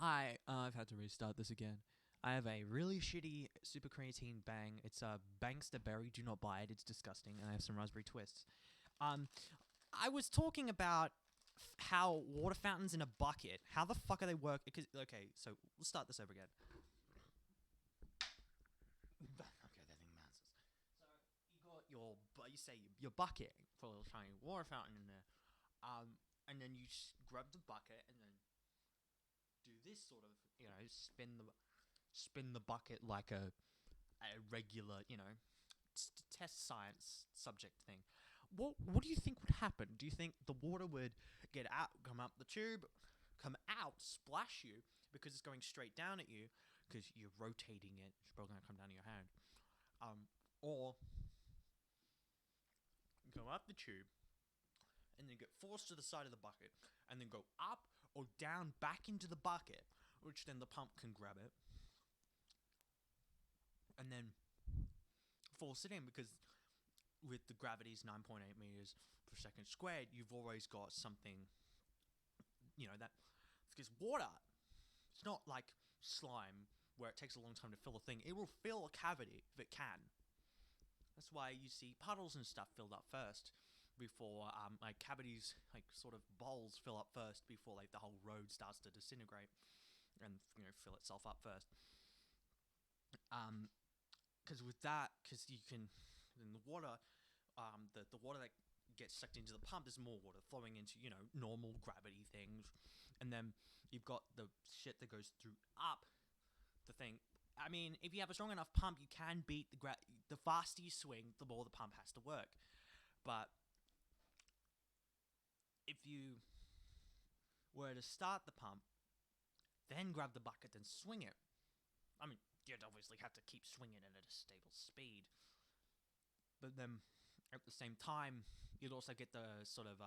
Hi, I've had to restart this again. I have a really shitty super creatine bang. It's a Bankster berry. Do not buy it. It's disgusting. And I have some raspberry twists. Um, I was talking about how water fountains in a bucket. How the fuck are they work? Because okay, so we'll start this over again. Okay, that thing masses. So you got you say your bucket for a little tiny water fountain in there. And then you grab the bucket and then do this sort of, spin the bucket like a regular, test science subject thing. What do you think would happen? Do you think the water would get out, come up the tube, come out, splash you because it's going straight down at you because you're rotating it? It's probably gonna come down to your hand. Or go up the tube and then get forced to the side of the bucket and then go up or down back into the bucket, which then the pump can grab it and then force it in because with the gravity's 9.8 meters per second squared, you've always got something, that because water, it's not like slime where it takes a long time to fill a thing. It will fill a cavity if it can. That's why you see puddles and stuff filled up first before like cavities, like sort of bowls fill up first before like the whole road starts to disintegrate and fill itself up first. Because with that, because you can, in the water, the water that gets sucked into the pump, there's more water flowing into normal gravity things, and then you've got the shit that goes through up the thing. I mean, if you have a strong enough pump, you can beat the faster you swing, the more the pump has to work. But if you were to start the pump, then grab the bucket, then swing it, I mean, you'd obviously have to keep swinging it at a stable speed. But then, at the same time, you'd also get the sort of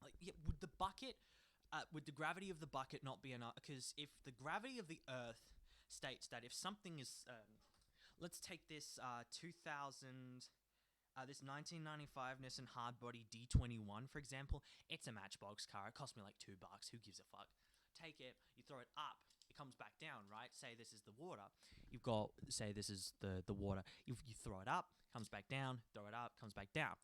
would the bucket, would the gravity of the bucket not be enough? Because if the gravity of the Earth states that if something is, let's take this 2000. This 1995 Nissan Hardbody D21, for example, it's a Matchbox car. It cost me like $2. Who gives a fuck? Take it, you throw it up, it comes back down, right? Say this is the water. You've got, say this is the water. You throw it up, comes back down, throw it up, comes back down.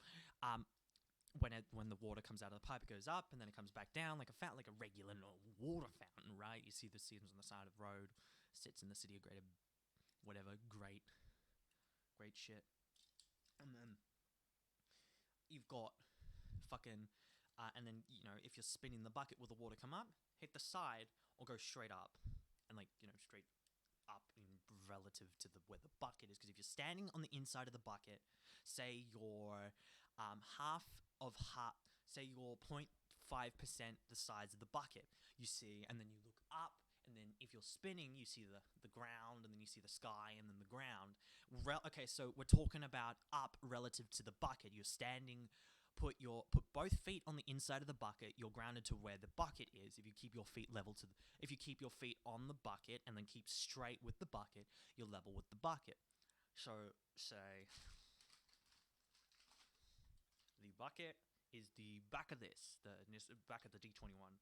When the water comes out of the pipe, it goes up and then it comes back down like a fountain, like a regular water fountain, right? You see the seams on the side of the road, sits in the city of great, whatever, great shit. And then you've got fucking, and then if you're spinning the bucket, will the water come up, hit the side, or go straight up, and straight up in relative to where the bucket is? Because if you're standing on the inside of the bucket, say you're say you're 0.5% the size of the bucket, you see, and then you look up. And then if you're spinning, you see the ground, and then you see the sky, and then the ground. Okay, so we're talking about up relative to the bucket. You're standing, put both feet on the inside of the bucket. You're grounded to where the bucket is. If you keep your feet if you keep your feet on the bucket and then keep straight with the bucket, you're level with the bucket. So say the bucket is the back of this, the back of the D21.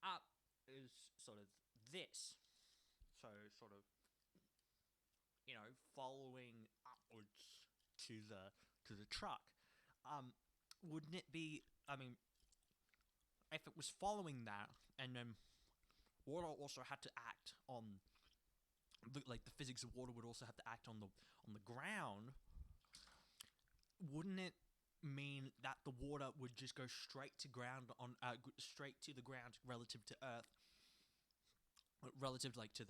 Up is sort of this. So sort of, following upwards to the truck. Wouldn't it be? I mean, if it was following that, and then water also had to act on the physics of water would also have to act on the ground. Wouldn't it mean that the water would just go straight to straight to the ground relative to Earth, relative to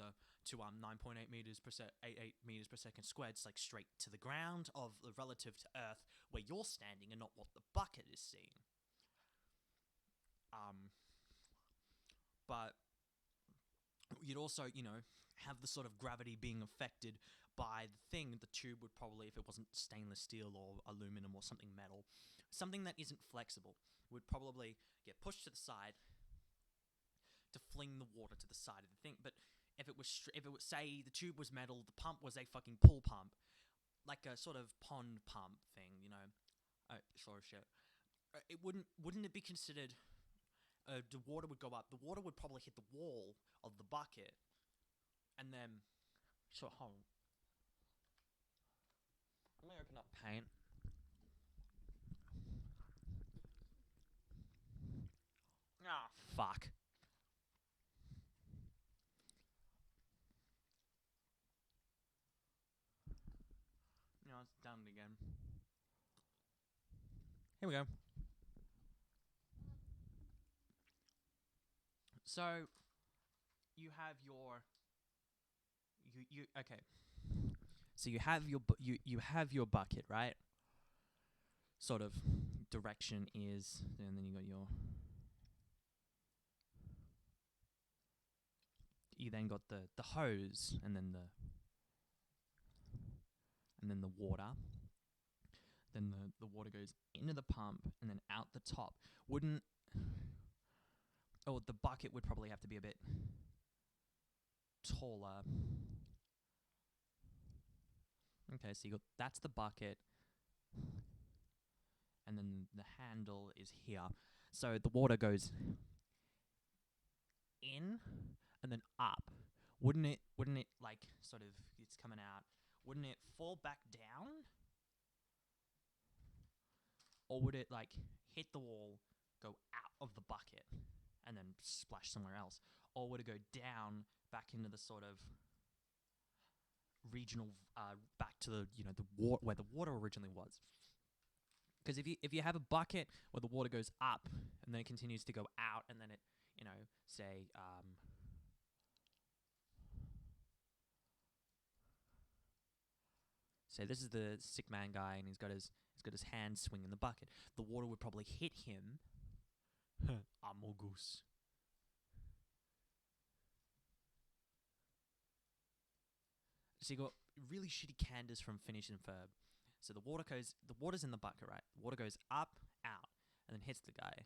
9.8 meters per 88 meters per second squared? It's like straight to the ground of the relative to Earth where you're standing and not what the bucket is seeing. But you'd also, have the sort of gravity being affected by the thing. The tube would probably, if it wasn't stainless steel or aluminum or something metal, something that isn't flexible, would probably get pushed to the side to fling the water to the side of the thing. But if it was say the tube was metal, the pump was a fucking pull pump, like a sort of pond pump thing, sort of shit. It wouldn't it be considered the water would go up. The water would probably hit the wall of the bucket, and then so hold on. Let me open up Paint. Ah, fuck. No, it's done it again. Here we go. So you have your you okay. So you have your you have your bucket, right? Sort of direction is, and then you got your. You then got the hose, and then the water. Then the water goes into the pump and then out the top. Wouldn't. Oh, the bucket would probably have to be a bit taller. Okay, so you got that's the bucket, and then the handle is here. So the water goes in and then up. Wouldn't it like sort of it's coming out? Wouldn't it fall back down? Or would it like hit the wall, go out of the bucket, and then splash somewhere else? Or would it go down back into the sort of regional, back to the the water where the water originally was? Because if you have a bucket where the water goes up and then it continues to go out, and then it say say this is the sick man guy, and he's got his hand swinging the bucket. The water would probably hit him. Amogus. So you got really shitty Candace from Phineas and Ferb. So the water's in the bucket, right? The water goes up, out, and then hits the guy.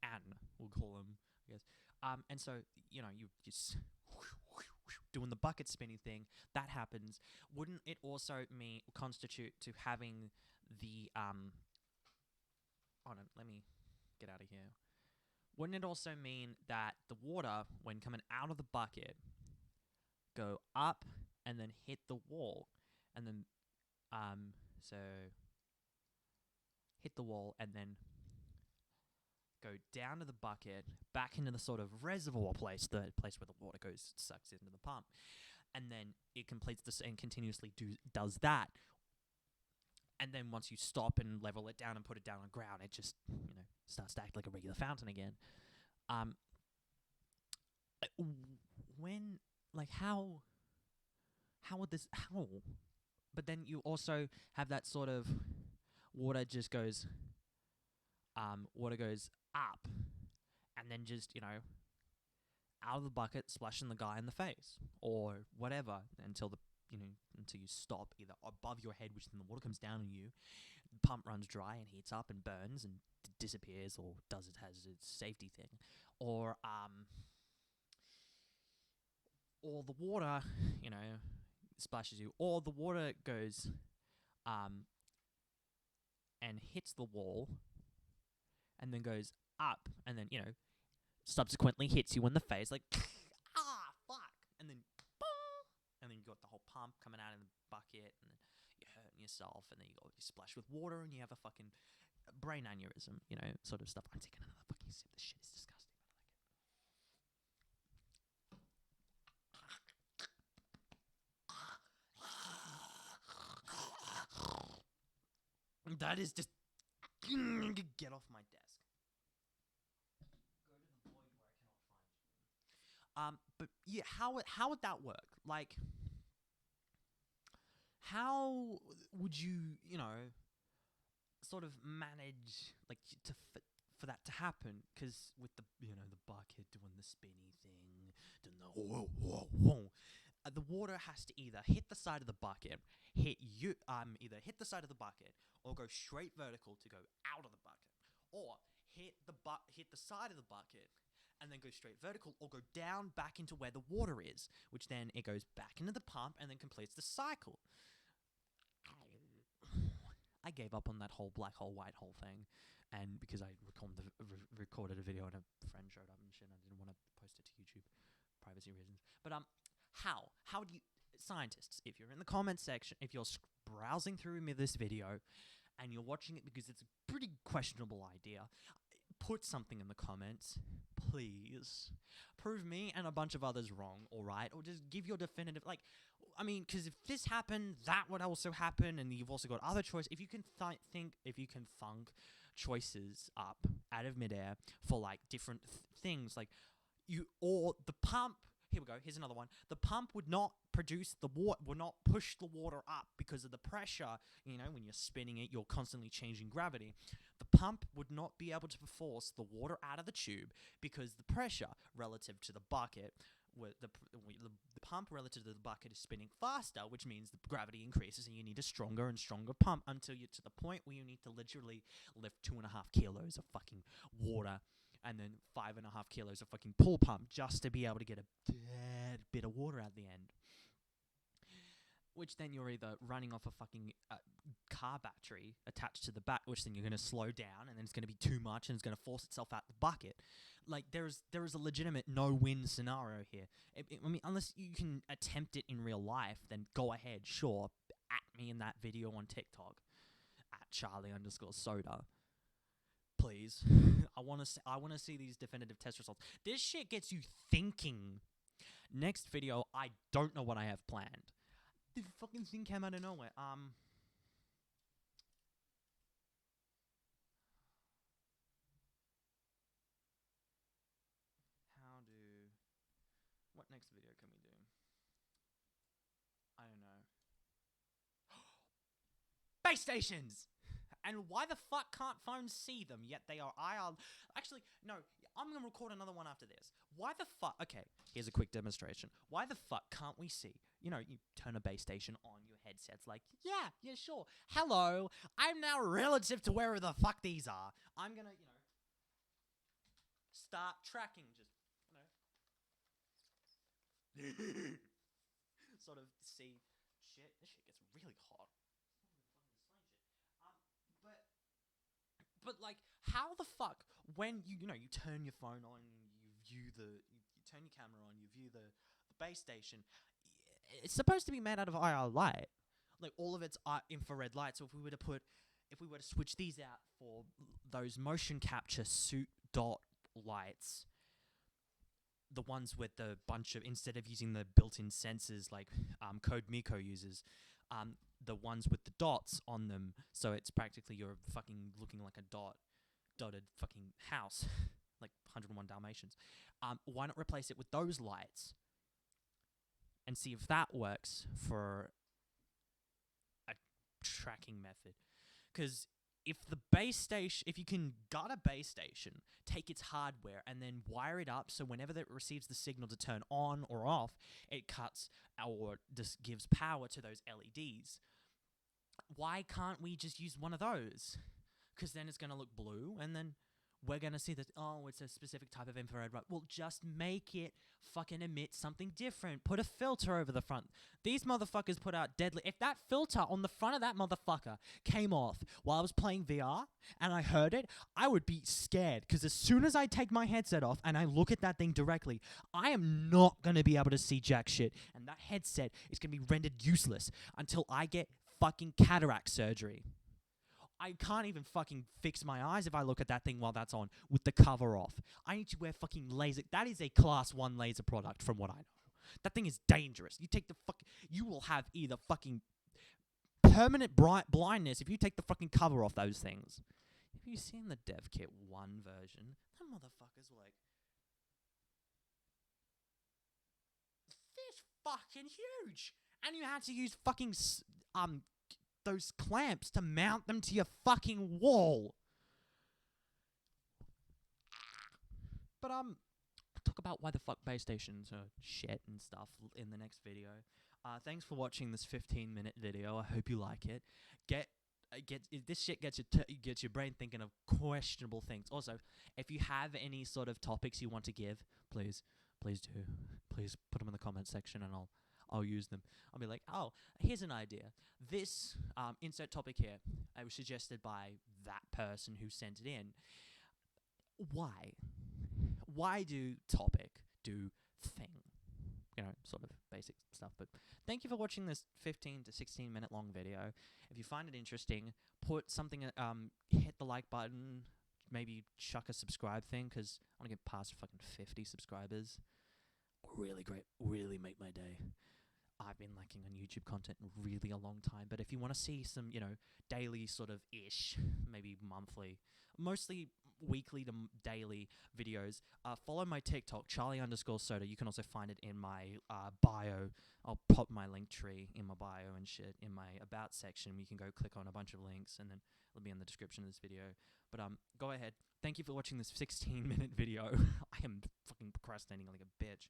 Anne, we'll call him, I guess. And so, you just doing the bucket spinning thing, that happens. Wouldn't it also constitute to having the, hold on, let me get out of here. Wouldn't it also mean that the water, when coming out of the bucket, go up and then hit the wall, and then, so hit the wall and then go down to the bucket, back into the sort of reservoir place, the place where the water goes, sucks into the pump, and then it completes this and continuously does that. And then once you stop and level it down and put it down on the ground, it just, starts to act like a regular fountain again. How would this, but then you also have that sort of water just goes, water goes up, and then just, out of the bucket, splashing the guy in the face, or whatever, until until you stop, either above your head, which then the water comes down on you, the pump runs dry and heats up and burns and disappears, or has its safety thing, or the water, splashes you, or the water goes, and hits the wall, and then goes up, and then, subsequently hits you in the face, like, fuck, and then, and then you got the whole pump coming out in the bucket, and then you're hurting yourself, and then you splash with water, and you have a fucking brain aneurysm, sort of stuff. I'm taking another fucking sip. This shit is disgusting, but I like it. That is just get off my desk. Go to the void where I cannot find you. But yeah, how would that work? Like, how would you, sort of manage, like, for that to happen? Because with the, the bucket doing the spinny thing, doing the whoa, whoa, whoa, the water has to either hit the side of the bucket, either hit the side of the bucket, or go straight vertical to go out of the bucket, or hit the side of the bucket and then go straight vertical, or go down back into where the water is, which then it goes back into the pump and then completes the cycle. I gave up on that whole black hole, white hole thing, and because I recorded a video and a friend showed up and shit, I didn't want to post it to YouTube, privacy reasons. But how do you, scientists, if you're in the comment section, if you're browsing through this video, and you're watching it because it's a pretty questionable idea, put something in the comments, please. Prove me and a bunch of others wrong, alright? Or just give your definitive, like, I mean, because if this happened, that would also happen, and you've also got other choices. If you can thunk choices up out of midair for, like, different things, like, or the pump, here we go, here's another one. The pump would not produce the water, would not push the water up because of the pressure. You know, when you're spinning it, you're constantly changing gravity. The pump would not be able to force the water out of the tube because the pressure relative to the bucket, the pump relative to the bucket is spinning faster, which means the gravity increases and you need a stronger and stronger pump until you're to the point where you need to literally lift 2.5 kilos of fucking water and then 5.5 kilos of fucking pull pump just to be able to get a dead bit of water at the end. Which then you're either running off a fucking car battery attached to the back, which then you're going to slow down, and then it's going to be too much, and it's going to force itself out the bucket. Like, there is a legitimate no-win scenario here. I mean, unless you can attempt it in real life, then go ahead, sure, at me in that video on TikTok, at Charlie_soda. Please. I want to see these definitive test results. This shit gets you thinking. Next video, I don't know what I have planned. The fucking thing came out of nowhere. What next video can we do? I don't know. Base stations! And why the fuck can't phones see them, yet they are IR... Actually, no, I'm going to record another one after this. Why the fuck... Okay, here's a quick demonstration. Why the fuck can't we see? You know, you turn a base station on, your headset's like, yeah, sure. Hello, I'm now relative to wherever the fuck these are. I'm going to, start tracking, just, sort of see... Shit, this shit gets really hot. But like, how the fuck, when you turn your phone on, you turn your camera on, you view the base station, it's supposed to be made out of IR light, like all of it's infrared light. So if we were to switch these out for those motion capture suit dot lights, the ones with the bunch of, instead of using the built-in sensors like Code Miko uses, the ones with the dots on them, so it's practically you're fucking looking like a dotted fucking house, like 101 Dalmatians. Why not replace it with those lights and see if that works for a tracking method? Because if you can gut a base station, take its hardware, and then wire it up so whenever it receives the signal to turn on or off, it cuts or just gives power to those LEDs. Why can't we just use one of those? Because then it's going to look blue, and then we're going to see that, oh, it's a specific type of infrared light. Well, just make it fucking emit something different. Put a filter over the front. These motherfuckers put out deadly... If that filter on the front of that motherfucker came off while I was playing VR and I heard it, I would be scared. Because as soon as I take my headset off and I look at that thing directly, I am not going to be able to see jack shit. And that headset is going to be rendered useless until I get fucking cataract surgery. I can't even fucking fix my eyes if I look at that thing while that's on with the cover off. I need to wear fucking laser. That is a class 1 laser product from what I know. That thing is dangerous. You will have either fucking permanent blindness if you take the fucking cover off those things. Have you seen the DevKit 1 version? That motherfucker's like... This fucking huge! And you had to use fucking... those clamps to mount them to your fucking wall. But I'll talk about why the fuck base stations are shit and stuff in the next video. Thanks for watching this 15-minute video. I hope you like it. This shit gets your brain thinking of questionable things. Also, if you have any sort of topics you want to give, please do. Please put them in the comment section, and I'll use them. I'll be like, oh, here's an idea. This insert topic here, it was suggested by that person who sent it in. Why? Why do topic do thing? You know, sort of basic stuff. But thank you for watching this 15 to 16 minute long video. If you find it interesting, put something, hit the like button, maybe chuck a subscribe thing, because I want to get past fucking 50 subscribers. Really great, really make my day. I've been lacking on YouTube content really a long time, but if you want to see some, you know, daily sort of ish, maybe monthly, mostly weekly to daily videos, follow my TikTok, Charlie_Soda. You can also find it in my bio. I'll pop my link tree in my bio and shit in my about section. You can go click on a bunch of links, and then it'll be in the description of this video. But go ahead. Thank you for watching this 16-minute video. I am fucking procrastinating like a bitch.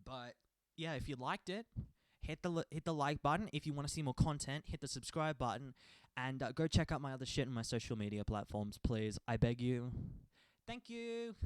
But yeah, if you liked it, hit the like button. If you want to see more content, hit the subscribe button, and go check out my other shit on my social media platforms, please. I beg you. Thank you.